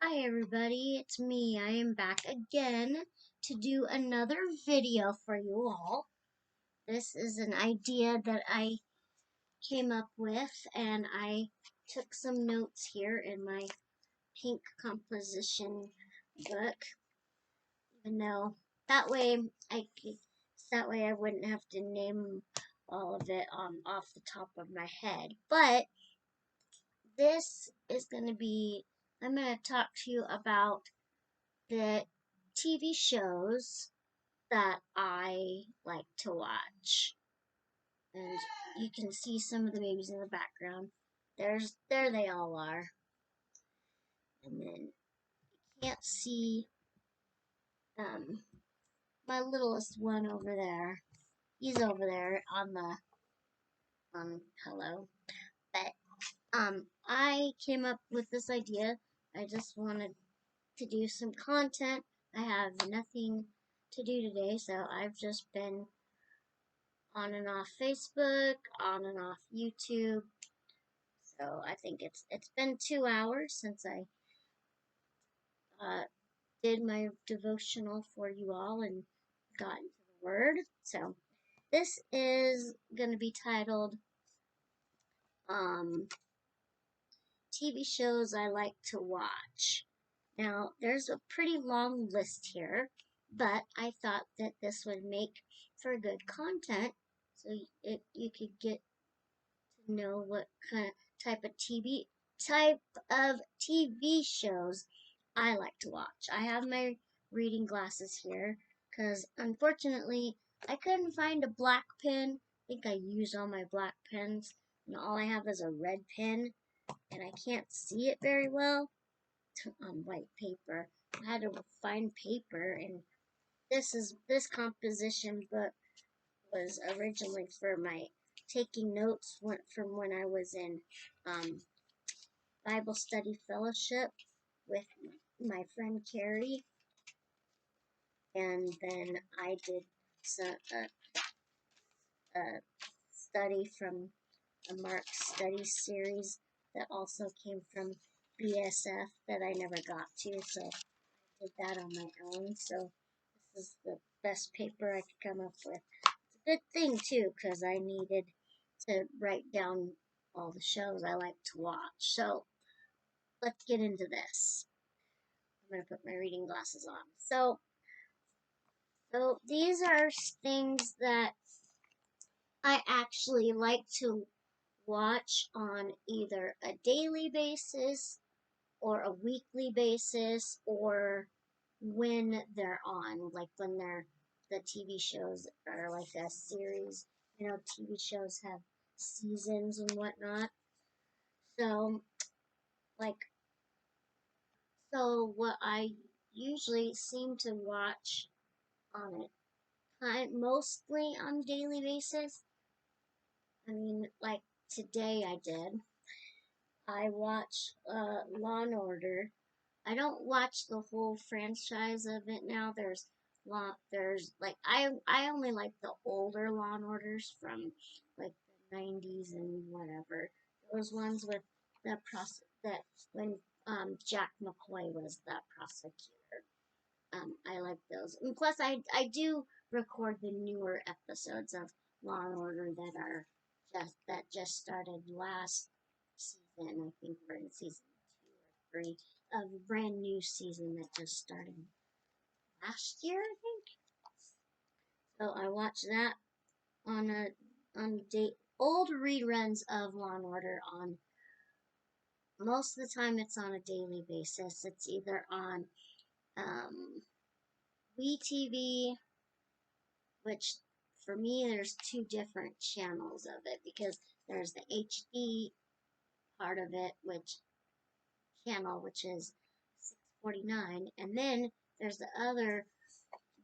Hi everybody, it's me. I am back again to do another video for you all. This is an idea that I came up with and I took some notes here in my pink composition book, even though that way I wouldn't have to name all of it off the top of my head. But this is going to be I'm going to talk to you about the TV shows that I like to watch. And you can see some of the babies in the background. There they all are. And then you can't see um my littlest one over there. He's over there on the hello. But I came up with this idea. I just wanted to do some content. I have nothing to do today, so I've just been on and off Facebook, on and off YouTube. So I think it's been 2 hours since I uh, did my devotional for you all and got into the Word. So this is going to be titled TV shows I like to watch. Now there's a pretty long list here, but I thought that this would make for good content, so you could get know what kind of type of TV shows I like to watch. I have my reading glasses here because unfortunately I couldn't find a black pen. I think I used all my black pens and all I have is a red pen and I can't see it very well on white paper. I had to find paper, and this composition book was originally for my taking notes from when I was in um, Bible study fellowship with my friend Carrie, and then I did some study from a Mark study series that also came from BSF that I never got to, so I did that on my own. So this is the best paper I could come up with. Good thing too, because I needed to write down all the shows I like to watch. So let's get into this. I'm gonna put my reading glasses on. So these are things that I actually like to watch on either a daily basis or a weekly basis, or when they're on, like when they're the TV shows are like a series. TV shows have seasons and whatnot. So, like, what I usually seem to watch on it, mostly on a daily basis. I mean, like today I did. I watch Law and Order. I don't watch the whole franchise of it now. There's like I only like the older Law and Orders from like the 90s and whatever. Those ones with that when Jack McCoy was the prosecutor. I like those. And plus I do record the newer episodes of Law and Order that just started last season. I think we're in season 2 or 3 of a brand new season that just started last year, I think. So I watch that on a date old reruns of Law and Order on most of the time it's on a daily basis. It's either on um, WeTV, which for me there's two different channels of it because there's the HD part of it, which is 649, and then there's the other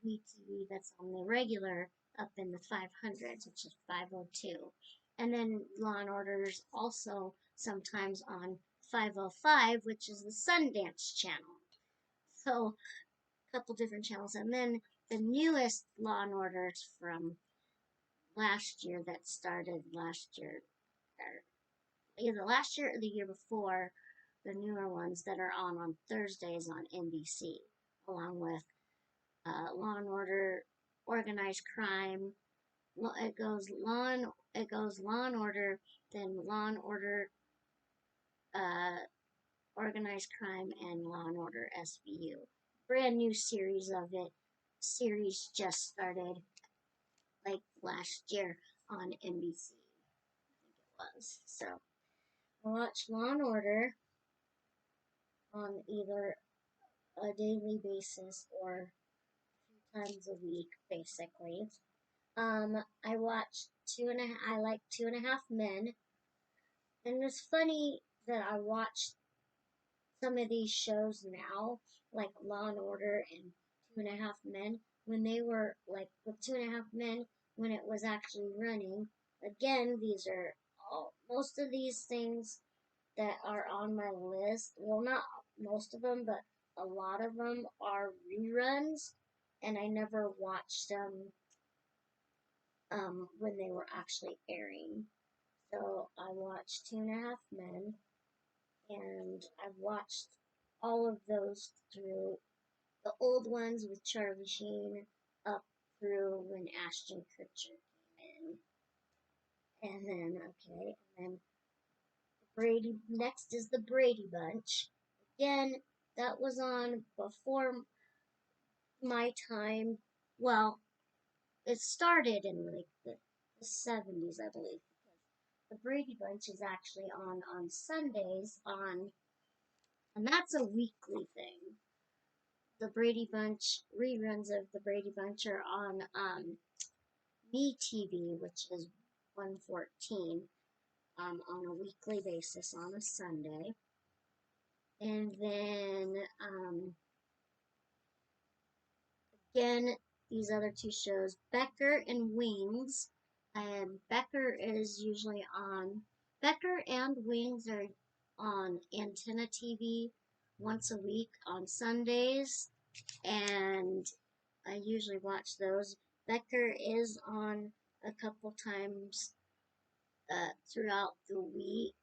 WeTV that's on the regular up in the 500s, which is 502. And then Law and Order's also sometimes on 505, which is the Sundance channel. So a couple different channels. And then the newest Law and Orders from last year that started last year, or either last year or the year before, the newer ones that are on Thursdays on NBC, along with Law and Order, Organized Crime. It goes Law and Order, then Law and Order, uh, Organized Crime, and Law and Order SVU. Brand new series of it. Series just started like last year on NBC. I think it was. So I watch Law and Order on either a daily basis or a few times a week, basically. I watched I like Two and a Half Men, and it's funny that I watched some of these shows now, like Law and Order and Two and a Half Men, when they were like with Two and a Half Men when it was actually running. Again, these are most of these things that are on my list. Well, not most of them, but a lot of them are reruns, and I never watched them when they were actually airing. So I watched Two and a Half Men, and I've watched all of those through the old ones with Charlie Sheen up through when Ashton Kutcher came in. And then, okay, and then Brady, next is the Brady Bunch. Again, that was on before my time. Well, it started in like the 70s, I believe. The Brady Bunch is actually on Sundays and that's a weekly thing. The Brady Bunch reruns of the Brady Bunch are on MeTV, which is 114, on a weekly basis on a Sunday. And then again, these other two shows, Becker and Wings. And Becker is usually on. Becker and Wings are on Antenna TV once a week on Sundays, and I usually watch those. Becker is on a couple times throughout the week,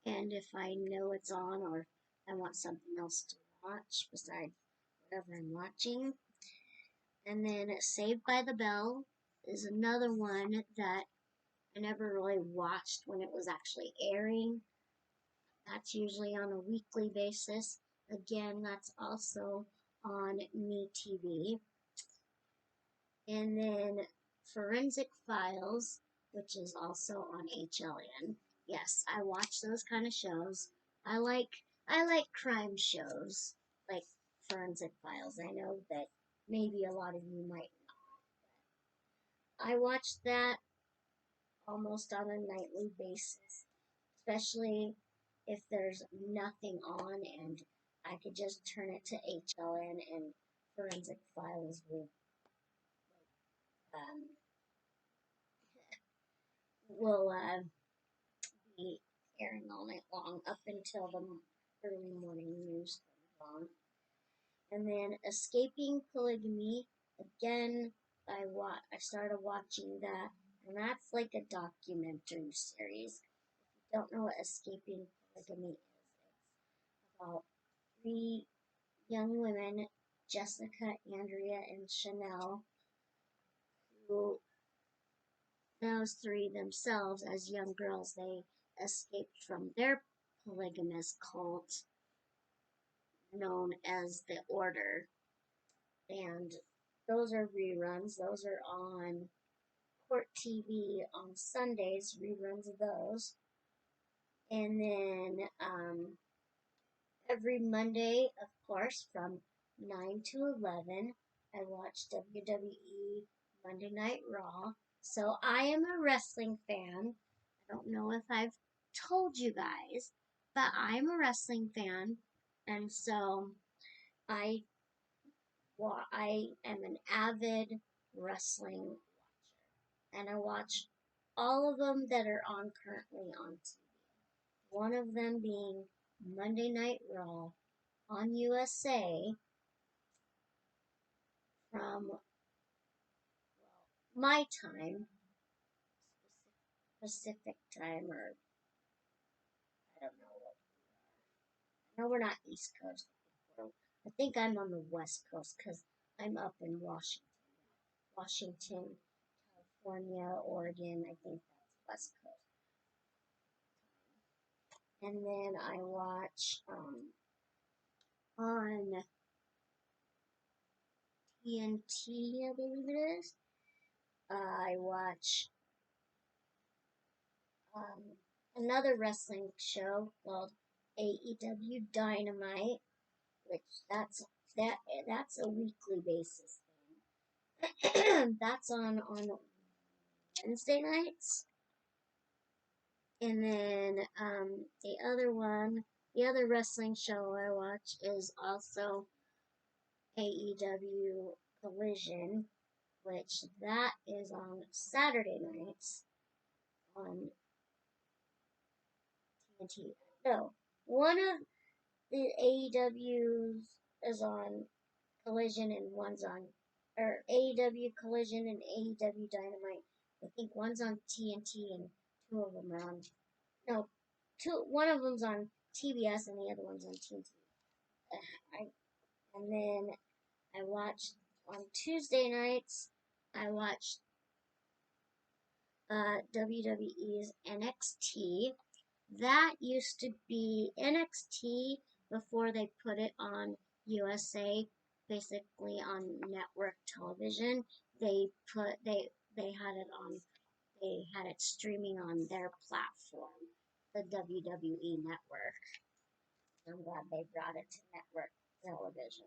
and if I know it's on or I want something else to watch besides whatever I'm watching. And then Saved by the Bell is another one that I never really watched when it was actually airing. That's usually on a weekly basis. Again, that's also on MeTV. And then Forensic Files, which is also on HLN. Yes, I watch those kind of shows. I like crime shows, like Forensic Files. I know that maybe a lot of you might not. I watch that almost on a nightly basis, especially if there's nothing on and I could just turn it to HLN and Forensic Files um, will be airing all night long up until the early morning news comes on. And then Escaping Polygamy, again, I started watching that, and that's like a documentary series. If you don't know what Escaping Polygamy is, it's about three young women, Jessica, Andrea, and Chanel, who those three themselves, as young girls, they escaped from their polygamous cult known as the Order. And those are reruns. Those are on Court TV on Sundays, reruns of those. And then every Monday, of course, from 9 to 11, I watch WWE Monday Night Raw. So I am a wrestling fan. I don't know if I've told you guys, but I'm a wrestling fan. And so I I am an avid wrestling watcher. And I watch all of them that are on currently on TV. One of them being Monday Night Raw on USA from my time, Pacific time, or I don't know No, we're not East Coast. I think I'm on the West Coast because I'm up in Washington, California, Oregon. I think that's West Coast. And then I watch on TNT, I believe it is. I watch um, another wrestling show called AEW Dynamite, which that that's a weekly basis thing. That's on Wednesday nights, and then the other wrestling show I watch is also AEW Collision, which that is on Saturday nights on TNT. No, one of the AEWs is on Collision and one's on, or AEW Collision and AEW Dynamite. I think one's on TNT and two of them are on, no, one of them's on TBS and the other one's on TNT. And then I watched on Tuesday nights, I watched WWE's NXT. That used to be NXT before they put it on USA, basically on network television. They had it on they had it streaming on their platform, the WWE network. I'm glad they brought it to network television.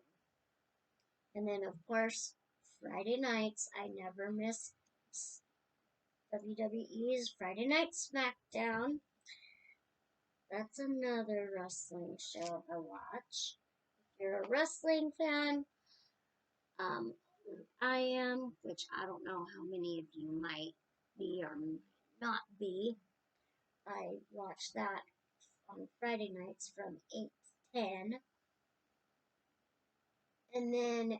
And then of course Friday nights I never miss WWE's Friday Night SmackDown. That's another wrestling show I watch. If you're a wrestling fan, um, I am, which I don't know how many of you might be or not be. I watch that on Friday nights from 8 to 10. And then,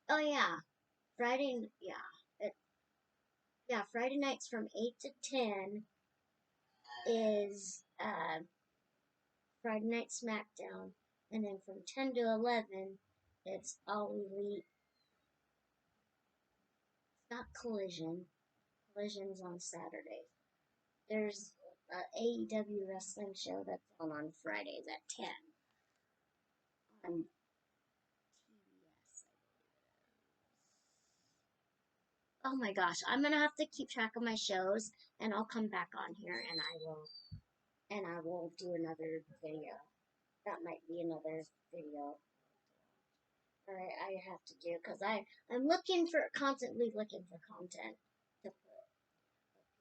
oh yeah, Friday, it, Friday nights from 8 to 10 is Friday Night SmackDown. And then from 10 to 11, it's All Elite. It's not Collision. Collision's on Saturday. There's an AEW wrestling show that's on Fridays at 10 on TBS. Oh my gosh, I'm gonna have to keep track of my shows, and I'll come back on here and I will do another video. That might be another video. I have to do because I'm looking for constantly looking for content to put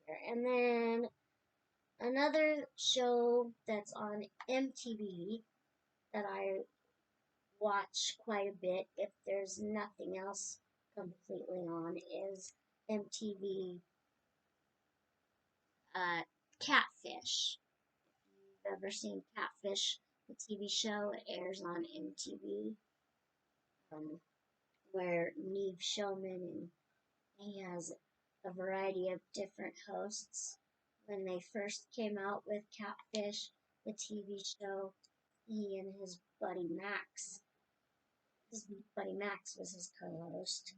here, and then another show that's on MTV that I watch quite a bit if there's nothing else completely on is MTV Catfish. If you've ever seen Catfish, the TV show, it airs on MTV, um, where Neve Showman and he has a variety of different hosts. When they first came out with Catfish, the TV show, he and his buddy Max was his co-host,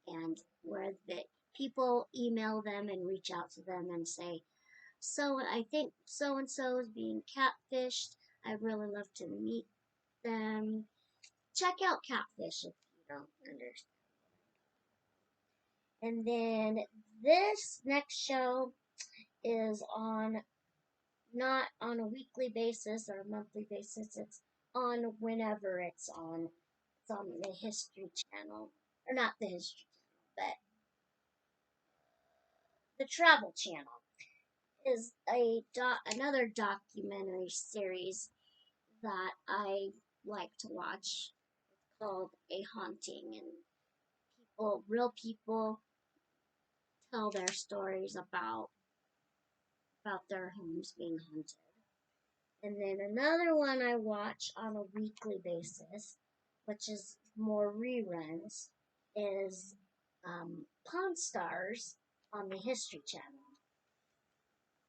and where the people email them and reach out to them and say, so I think so and so is being catfished. I'd really love to meet them. Check out Catfish if you don't understand. And then this next show is on not on a weekly basis or a monthly basis. It's on whenever it's on. It's on the History Channel, or not the History Channel, but the Travel Channel is another documentary series that I like to watch called A Haunting, and real people tell their stories about their homes being haunted. And then another one I watch on a weekly basis, which is more reruns, is Pawn Stars on the History Channel.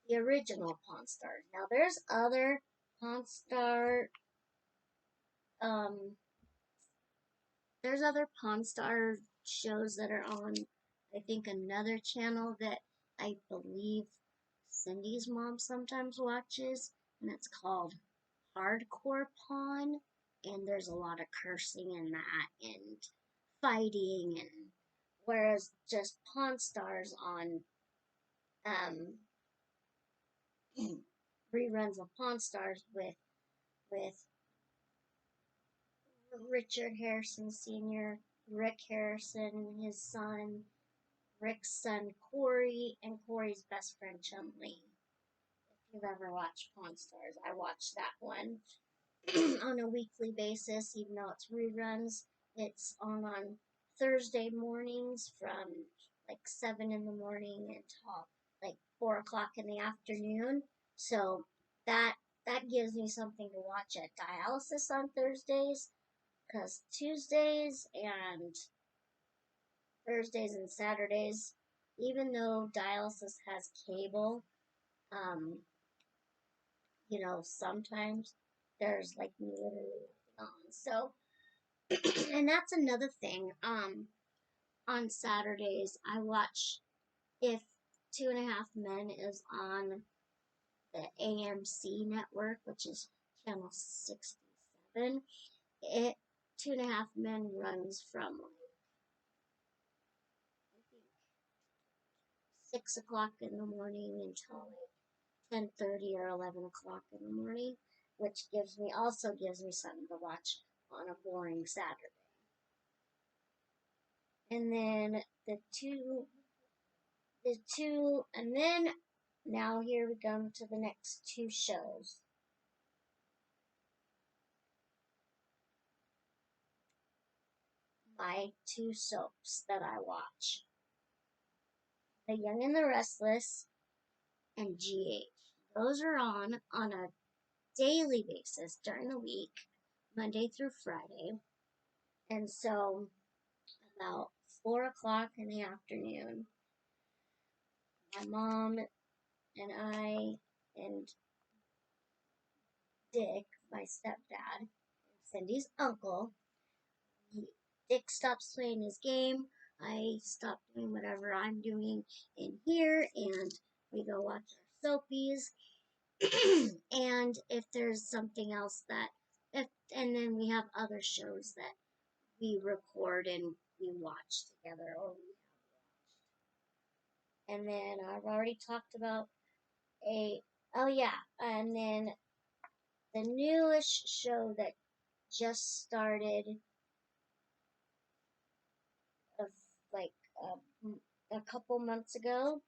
The original Pawn Stars. Now there's other Pawn Star There's other Pawn Star shows that are on, I think, another channel that I believe Cindy's mom sometimes watches, and it's called Hardcore Pawn. And there's a lot of cursing in that and fighting, and whereas just Pawn Stars on um, reruns of Pawn Stars with Richard Harrison Sr., Rick Harrison, his son, Rick's son Corey, and Corey's best friend Chun Li. If you've ever watched Pawn Stars, I watch that one on a weekly basis, even though it's reruns. It's on Thursday mornings from like 7 in the morning until like 4 o'clock in the afternoon. So that that gives me something to watch at dialysis on Thursdays, because Thursdays and Saturdays, even though dialysis has cable, um, sometimes there's like literally nothing on. So, and that's another thing. On Saturdays, I watch if Two and a Half Men is on the AMC network, which is channel 67. It Two and a Half Men runs from like, I think 6 o'clock in the morning until like 10:30 or 11 o'clock in the morning, which gives me something to watch on a boring Saturday. And then and then now here we come to the next two shows. My two soaps that I watch: The Young and the Restless and GH. Those are on a daily basis during the week, Monday through Friday. And so about 4 o'clock in the afternoon, my mom and I and Dick, my stepdad, Cindy's uncle, Dick stops playing his game. I stop doing whatever I'm doing in here, and we go watch our soapies. And if there's something else and then we have other shows that we record and we watch together, or we have watched. And then I've already talked about oh yeah, and then the newest show that just started of like a couple months ago,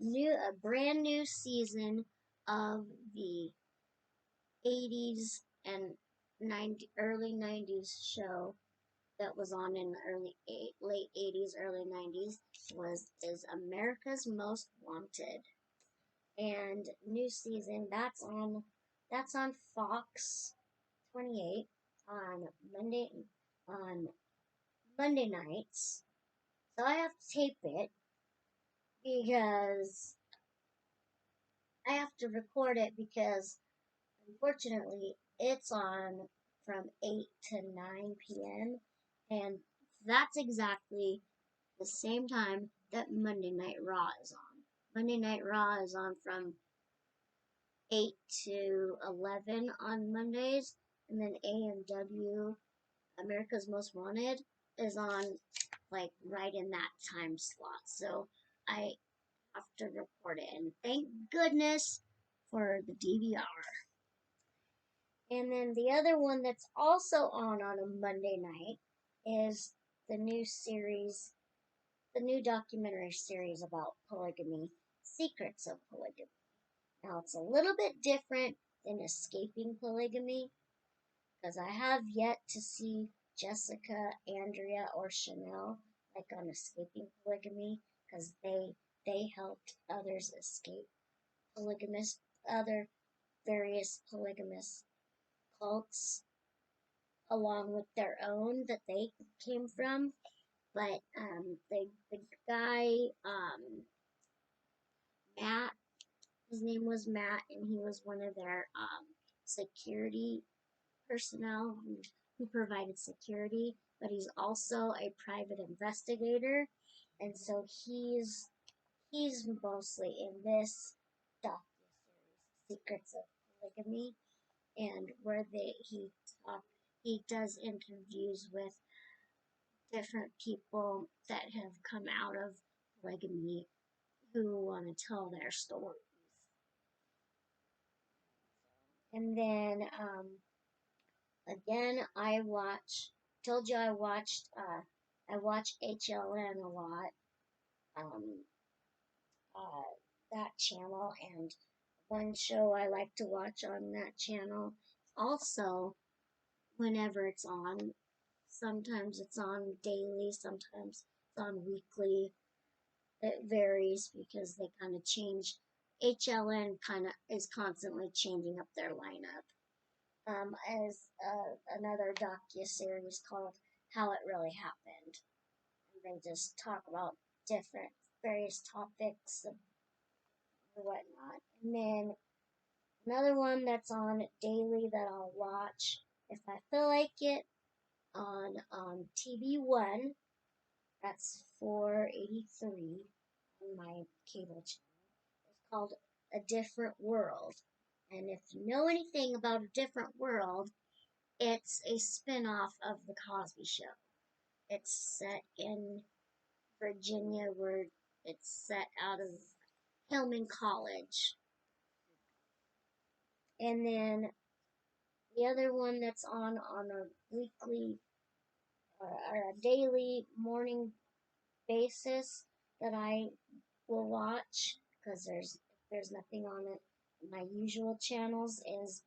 a brand new season of the 80s and early 90s show that was on in the late 80s, early 90s is America's Most Wanted. And new season that's on Fox 28 on Monday on Monday nights. So I have to tape it because I have to record it because unfortunately it's on from 8 to 9 p.m. and that's exactly the same time that Monday Night Raw is on. Monday Night Raw is on from 8 to 11 on Mondays, and then AMW, America's Most Wanted, is on like right in that time slot. So I have to record it, and thank goodness for the DVR. And then the other one that's also on a Monday night is the new series, the new documentary series about polygamy, Secrets of Polygamy. Now it's a little bit different than Escaping Polygamy, because I have yet to see Jessica, Andrea, or Chanel like on Escaping Polygamy, because they helped others escape polygamous other various polygamous cults along with their own that they came from. But the guy Matt, his name was Matt, and he was one of their security personnel who He provided security, but he's also a private investigator, and so he's mostly in this docuseries, Secrets of Polygamy, and where he does interviews with different people that have come out of polygamy who want to tell their stories. And then again, told you I watch HLN a lot, um, that channel, and one show I like to watch on that channel. Also, whenever it's on, sometimes it's on daily, sometimes it's on weekly. It varies because they kind of change. HLN kind of is constantly changing up their lineup. As another docu-series called How It Really Happened. And they just talk about different various topics and whatnot. And then another one that's on daily that I'll watch if I feel like it on TV1. That's 483 on my cable channel. It's called A Different World. And if you know anything about A Different World, it's a spin-off of The Cosby Show. It's set in Virginia, where it's set out of Hillman College. And then the other one that's on a weekly or a daily morning basis that I will watch because there's nothing on it. My usual channels is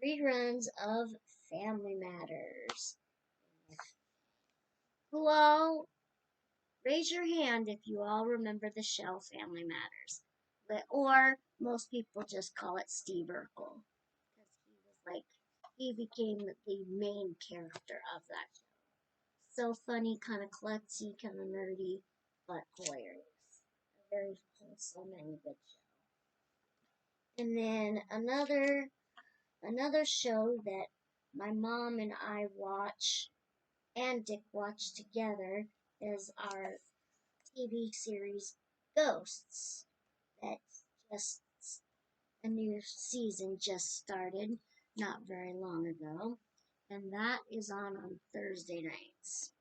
reruns of Family Matters. Who all raise your hand if you all remember the show Family Matters, or most people just call it Steve Urkel because he became the main character of that show. So funny, kind of klutzy, kind of nerdy, but hilarious. A very wholesome and good show. And then another show that my mom and I watch and Dick watch together is our TV series Ghosts. That's just a new season just started not very long ago, and that is on Thursday nights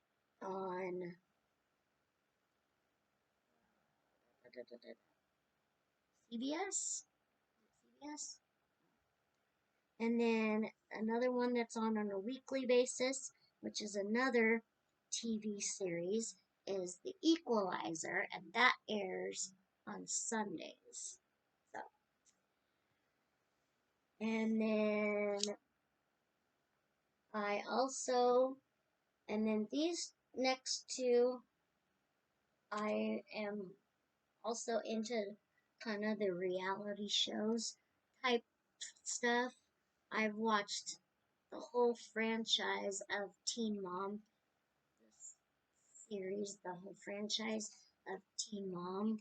on CBS. CBS. And then another one that's on a weekly basis, which is another TV series, is The Equalizer, and that airs on Sundays. So, and then and then these next two, I am also into kind of the reality shows type stuff. I've watched the whole franchise of Teen Mom, this series, the whole franchise of Teen Mom.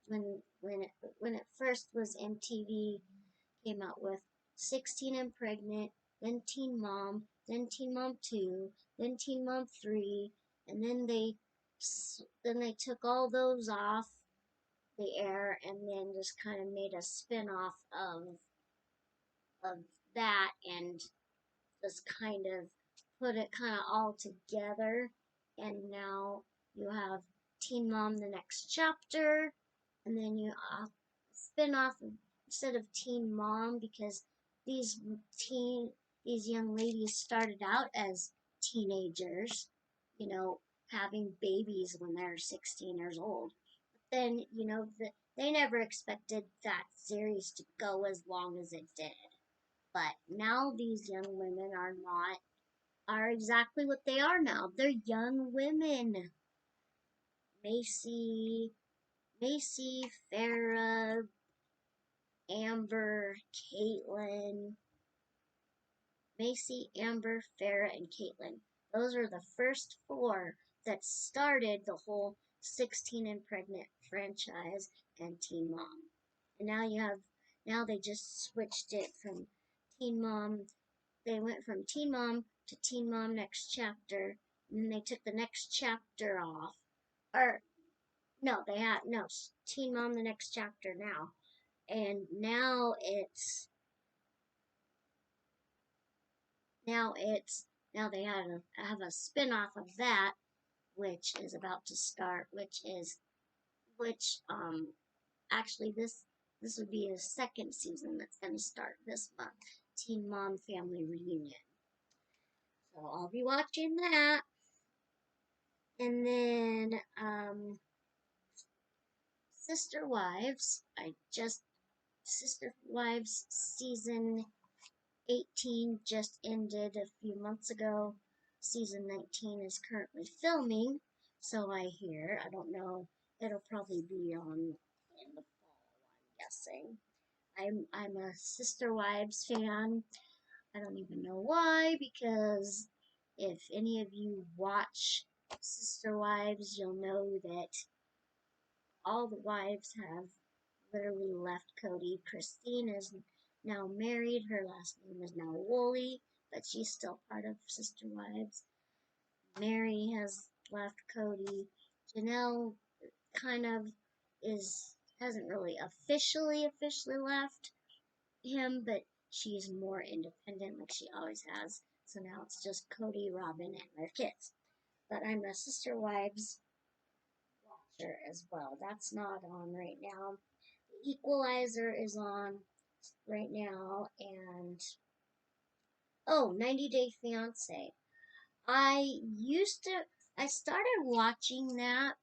When it first was MTV came out with 16 and Pregnant, then Teen Mom, then Teen Mom 2, then Teen Mom 3, and then they took all those off the air and then just kind of made a spin-off of that and just kind of put it kind of all together. And now you have Teen Mom the Next Chapter, and then you spin off instead of Teen Mom because these these young ladies started out as teenagers, you know, having babies when they're 16 years old. But then, they never expected that series to go as long as it did. But now these young women are exactly what they are now. They're young women. Macy, Farrah, Amber, Caitlyn. Macy, Amber, Farrah, and Caitlyn. Those are the first four that started the whole 16 and Pregnant franchise and Teen Mom. And now they just switched it from Teen Mom they went from Teen Mom to Teen Mom Next Chapter, and then they took the next chapter off. Or no, they had no Teen Mom the Next Chapter now, and now they have a spin-off of that, which is about to start, which actually this would be the second season that's going to start this month. Teen Mom Family Reunion. So I'll be watching that. And then Sister Wives. Sister Wives season 18 just ended a few months ago. Season 19 is currently filming, so I hear. I don't know. It'll probably be on in the fall, I'm guessing. I'm a Sister Wives fan. I don't even know why, because if any of you watch Sister Wives, you'll know that all the wives have literally left Cody. Christine is now married. Her last name is now Woolley, but she's still part of Sister Wives. Mary has left Cody. Janelle kind of hasn't really officially left him, but she's more independent like she always has. So now it's just Cody, Robin, and their kids. But I'm a Sister Wives watcher as well. That's not on right now. The Equalizer is on right now, and 90 Day Fiance. I used to, I started watching that,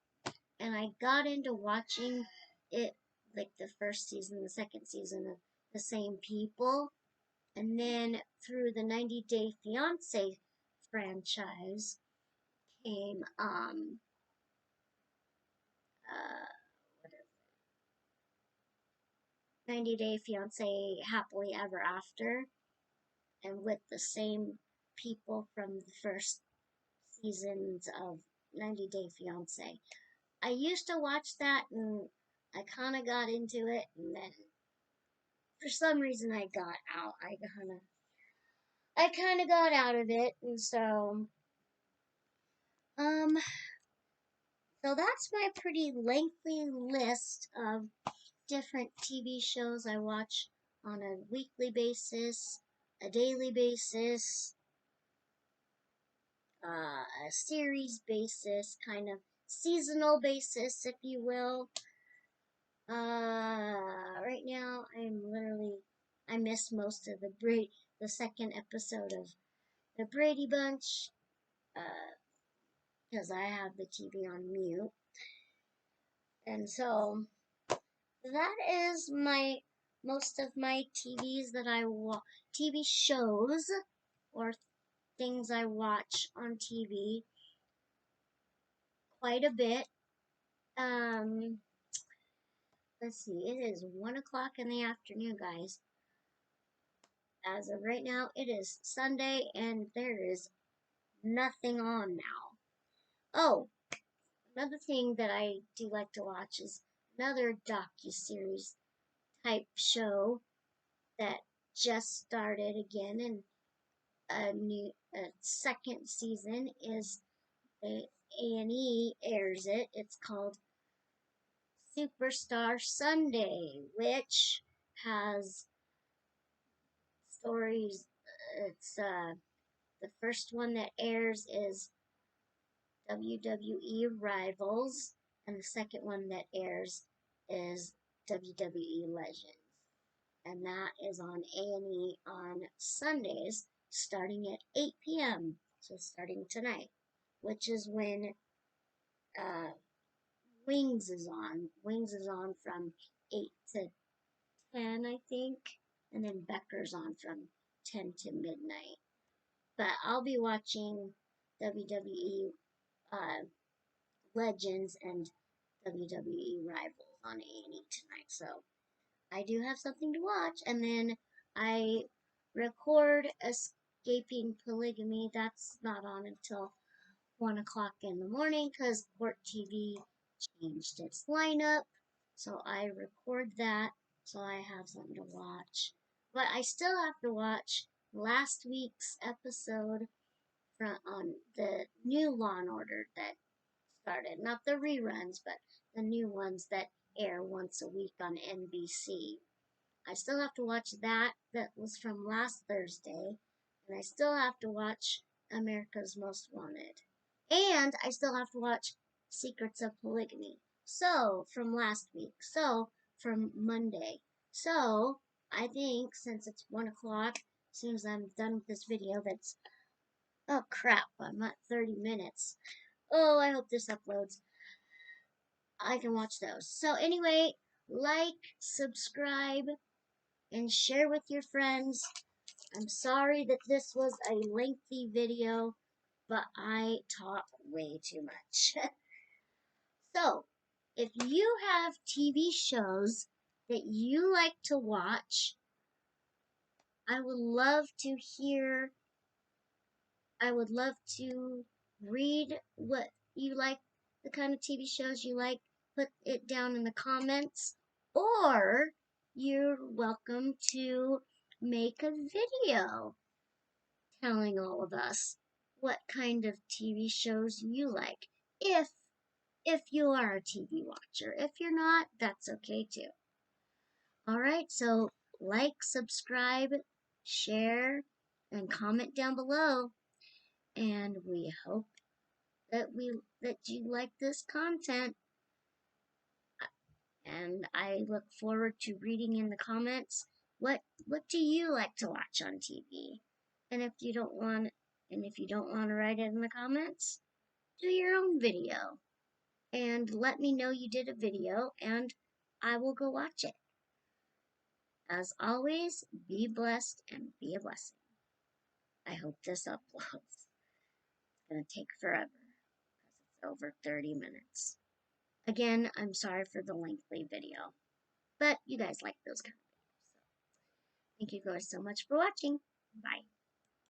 and I got into watching it like the first season, the second season of the same people. And then through the 90 Day Fiance franchise came what is it? 90 Day Fiance Happily Ever After, and with the same people from the first seasons of 90 Day Fiance. I used to watch that, and I kind of got into it, and then for some reason I got out. I kind of got out of it, and um so that's my pretty lengthy list of different TV shows I watch on a weekly basis, a daily basis, a series basis, kind of seasonal basis, if you will. Right now I missed most of the second episode of the Brady Bunch, because I have the TV on mute, and so that is most of my TV shows or things I watch on TV quite a bit. Um, let's see, it is 1 o'clock in the afternoon, guys. As of right now, it is Sunday, and there is nothing on now. Oh, another thing that I do like to watch is another docu-series type show that just started again, and a second season is A&E airs it. It's called Superstar Sunday, which has stories. It's the first one that airs is WWE Rivals, and the second one that airs is WWE Legends, and that is on A&E on Sundays, starting at 8 p.m. So starting tonight, which is when uh, Wings is on. Wings is on from 8 to 10, I think, and then Becker's on from 10 to midnight. But I'll be watching WWE Legends and WWE Rivals on A&E tonight, so I do have something to watch. And then I record Escaping Polygamy. That's not on until 1 o'clock in the morning because Court TV changed its lineup. So I record that so I have something to watch. But I still have to watch last week's episode on the new Law and Order that started. Not the reruns, but the new ones that air once a week on NBC. I still have to watch that was from last Thursday, and I still have to watch America's Most Wanted. And I still have to watch Secrets of Polygamy. So, from last week. So, from Monday. So, I think since it's 1 o'clock, as soon as I'm done with this video, oh crap, I'm at 30 minutes. Oh, I hope this uploads. I can watch those. So, anyway, like, subscribe, and share with your friends. I'm sorry that this was a lengthy video, but I talk way too much. So, if you have TV shows that you like to watch, I would love to hear, I would love to read what you like, the kind of TV shows you like. Put it down in the comments, or you're welcome to make a video telling all of us what kind of TV shows you like. If you are a TV watcher. If you're not, that's okay too. Alright, so like, subscribe, share, and comment down below. And we hope that you like this content. And I look forward to reading in the comments what do you like to watch on TV? And if you don't want to write it in the comments, do your own video and let me know you did a video and I will go watch it. As always, be blessed and be a blessing. I hope this uploads. It's going to take forever because it's over 30 minutes. Again, I'm sorry for the lengthy video, but you guys like those kind of videos. So thank you guys so much for watching. Bye.